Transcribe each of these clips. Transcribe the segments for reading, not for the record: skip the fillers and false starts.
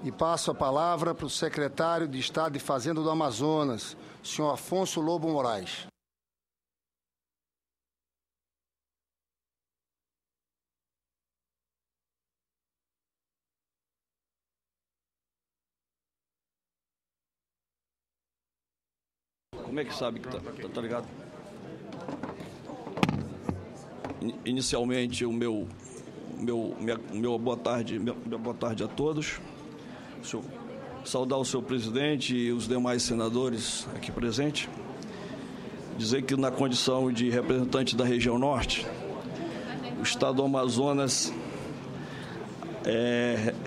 E passo a palavra para o secretário de Estado de Fazenda do Amazonas, senhor Afonso Lobo Moraes. Como é que sabe que tá ligado? Inicialmente, minha boa tarde a todos. Saudar o senhor presidente e os demais senadores aqui presentes. Dizer que, na condição de representante da região norte, o Estado do Amazonas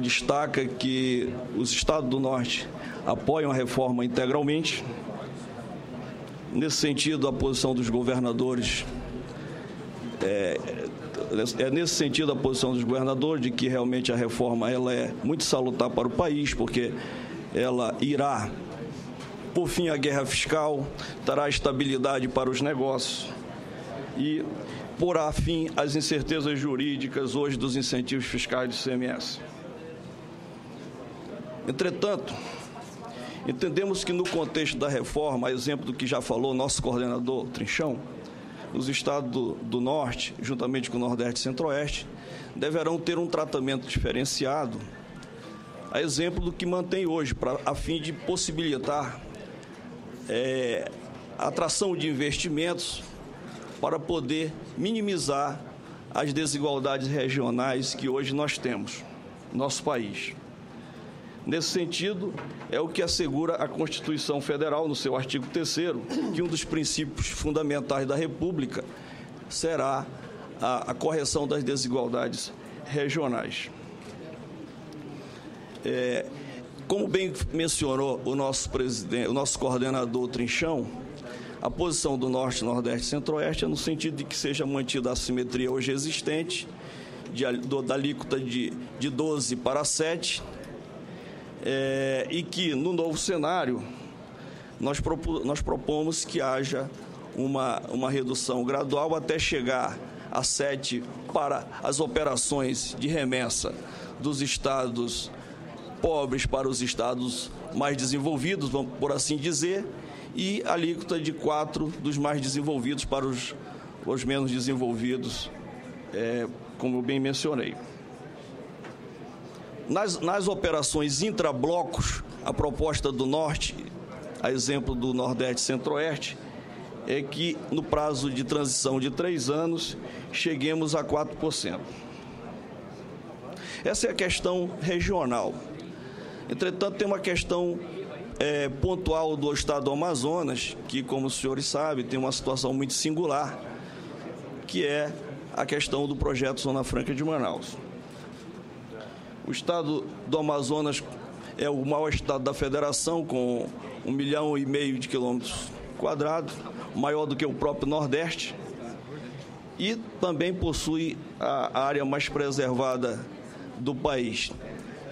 destaca que os estados do norte apoiam a reforma integralmente. Nesse sentido, a posição dos governadores nesse sentido a posição dos governadores de que realmente a reforma ela é muito salutar para o país, porque ela irá por fim à guerra fiscal, trará estabilidade para os negócios e porá fim às incertezas jurídicas hoje dos incentivos fiscais do ICMS. Entretanto, entendemos que no contexto da reforma, a exemplo do que já falou nosso coordenador Trinchão, os estados do Norte, juntamente com o Nordeste e Centro-Oeste, deverão ter um tratamento diferenciado, a exemplo do que mantém hoje, a fim de possibilitar a atração de investimentos para poder minimizar as desigualdades regionais que hoje nós temos no nosso país. Nesse sentido, é o que assegura a Constituição Federal, no seu artigo 3º, que um dos princípios fundamentais da República será a correção das desigualdades regionais. Como bem mencionou o nosso coordenador Trinchão, a posição do Norte, Nordeste e Centro-Oeste é no sentido de que seja mantida a simetria hoje existente, da alíquota de 12 para 7%, e que, no novo cenário, nós propomos que haja uma redução gradual até chegar a 7% para as operações de remessa dos estados pobres para os estados mais desenvolvidos, vamos por assim dizer, e a alíquota de 4% dos mais desenvolvidos para os menos desenvolvidos, como eu bem mencionei. Nas operações intrablocos, a proposta do Norte, a exemplo do Nordeste e Centro-Oeste, é que no prazo de transição de 3 anos, cheguemos a 4%. Essa é a questão regional. Entretanto, tem uma questão pontual do estado do Amazonas, que, como os senhores sabem, tem uma situação muito singular, que é a questão do projeto Zona Franca de Manaus. O estado do Amazonas é o maior estado da federação, com 1,5 milhão de quilômetros quadrados, maior do que o próprio Nordeste, e também possui a área mais preservada do país.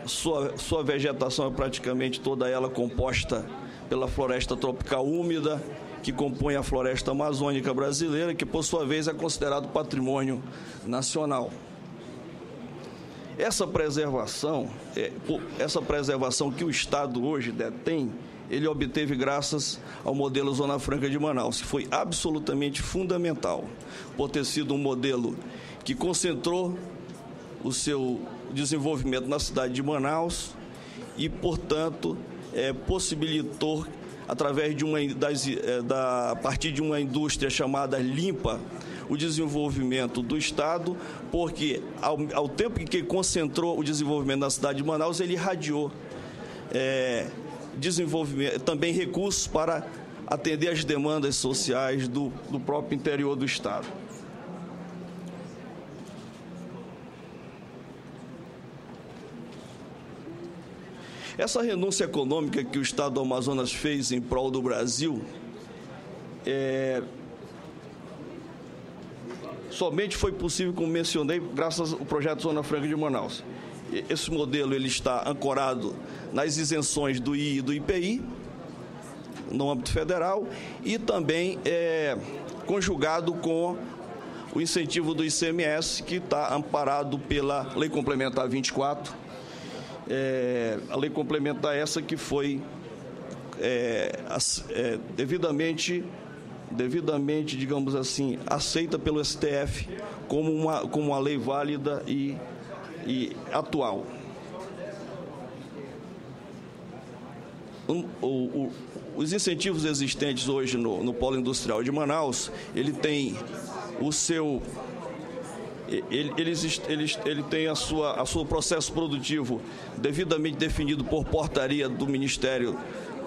Sua vegetação é praticamente toda ela composta pela floresta tropical úmida, que compõe a floresta amazônica brasileira, que, por sua vez, é considerado patrimônio nacional. Essa preservação que o Estado hoje detém, ele obteve graças ao modelo Zona Franca de Manaus, que foi absolutamente fundamental, por ter sido um modelo que concentrou o seu desenvolvimento na cidade de Manaus e, portanto, possibilitou, através de a partir de uma indústria chamada Limpa, o desenvolvimento do Estado, porque ao tempo em que concentrou o desenvolvimento na cidade de Manaus, ele irradiou desenvolvimento, também recursos para atender às demandas sociais do próprio interior do Estado. Essa renúncia econômica que o Estado do Amazonas fez em prol do Brasil somente foi possível, como mencionei, graças ao projeto Zona Franca de Manaus. Esse modelo ele está ancorado nas isenções do II e do IPI, no âmbito federal, e também conjugado com o incentivo do ICMS, que está amparado pela Lei Complementar 24, a lei complementar essa que foi devidamente, digamos assim, aceita pelo STF como uma lei válida e atual. Os incentivos existentes hoje no Polo Industrial de Manaus, ele tem o seu... Ele tem a sua processo produtivo devidamente definido por portaria do Ministério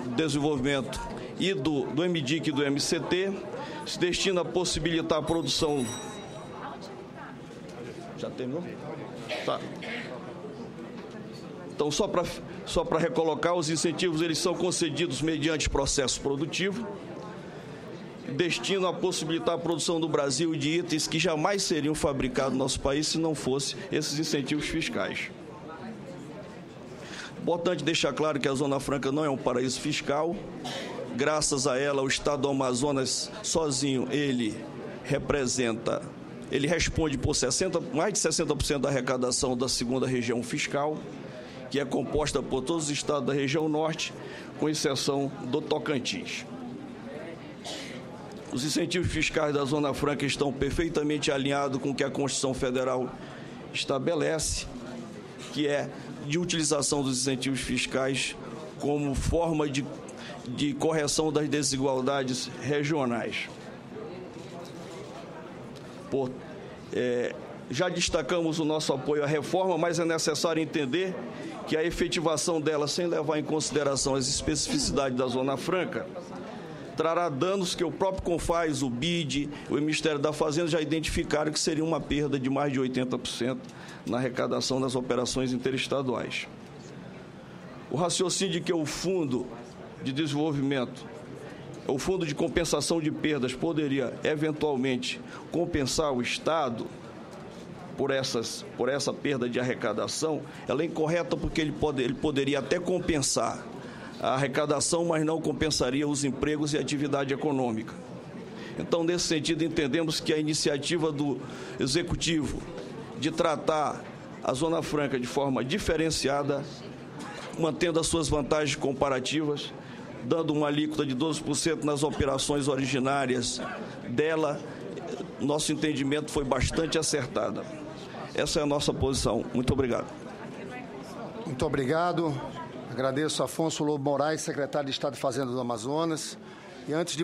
do Desenvolvimento e do MDIC e do MCT, se destina a possibilitar a produção... Já terminou? Tá. Então, só para recolocar, os incentivos eles são concedidos mediante processo produtivo, destinam a possibilitar a produção do Brasil de itens que jamais seriam fabricados no nosso país se não fossem esses incentivos fiscais. Importante deixar claro que a Zona Franca não é um paraíso fiscal. Graças a ela, o Estado do Amazonas sozinho, ele responde por mais de 60% da arrecadação da segunda região fiscal, que é composta por todos os estados da região norte, com exceção do Tocantins. Os incentivos fiscais da Zona Franca estão perfeitamente alinhados com o que a Constituição Federal estabelece, que é de utilização dos incentivos fiscais como forma de correção das desigualdades regionais. Já destacamos o nosso apoio à reforma, mas é necessário entender que a efetivação dela, sem levar em consideração as especificidades da Zona Franca, trará danos que o próprio CONFAS, o BID, o Ministério da Fazenda já identificaram que seria uma perda de mais de 80% na arrecadação das operações interestaduais. O raciocínio de que o Fundo de Desenvolvimento, o Fundo de Compensação de Perdas poderia eventualmente compensar o Estado por essa perda de arrecadação, ela é incorreta porque ele poderia até compensar a arrecadação, mas não compensaria os empregos e a atividade econômica. Então, nesse sentido, entendemos que a iniciativa do Executivo de tratar a Zona Franca de forma diferenciada, mantendo as suas vantagens comparativas, dando uma alíquota de 12% nas operações originárias dela, nosso entendimento foi bastante acertada. Essa é a nossa posição. Muito obrigado. Muito obrigado. Agradeço a Afonso Lobo Moraes, secretário de Estado de Fazenda do Amazonas. E antes de